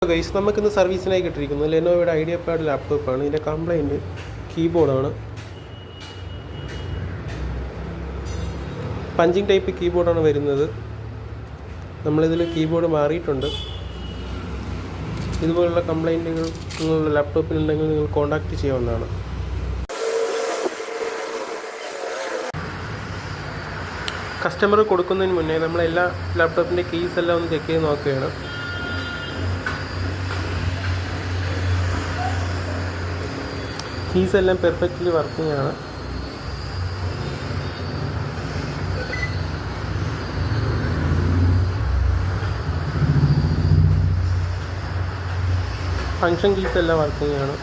Guys, നമുക്കിന്ന് സർവീസിനായി കിട്ടിയിരിക്കുന്നത് ലെനോവയുടെ ഐഡിയപാഡ് ലാപ്ടോപ്പാണ്. ഇതിൻ്റെ കംപ്ലൈൻറ്റ് കീബോർഡാണ്. പഞ്ചിങ് ടൈപ്പ് കീബോർഡാണ് വരുന്നത്. നമ്മളിതിൽ കീബോർഡ് മാറിയിട്ടുണ്ട്. ഇതുപോലുള്ള കംപ്ലൈൻറ്റുകൾ നിങ്ങളുടെ ലാപ്ടോപ്പിലുണ്ടെങ്കിൽ നിങ്ങൾ കോൺടാക്റ്റ് ചെയ്യാവുന്നതാണ്. കസ്റ്റമർ കൊടുക്കുന്നതിന് മുന്നേ നമ്മളെല്ലാ ലാപ്ടോപ്പിൻ്റെ കീസ് എല്ലാം ഒന്ന് ചെക്ക് ചെയ്ത് നോക്കുകയാണ്. കീസ് എല്ലാം പെർഫെക്റ്റ്ലി വർക്കിംഗ് ആണ്. ഫങ്ഷൻ കീസ് എല്ലാം വർക്കിംഗ് ആണ്.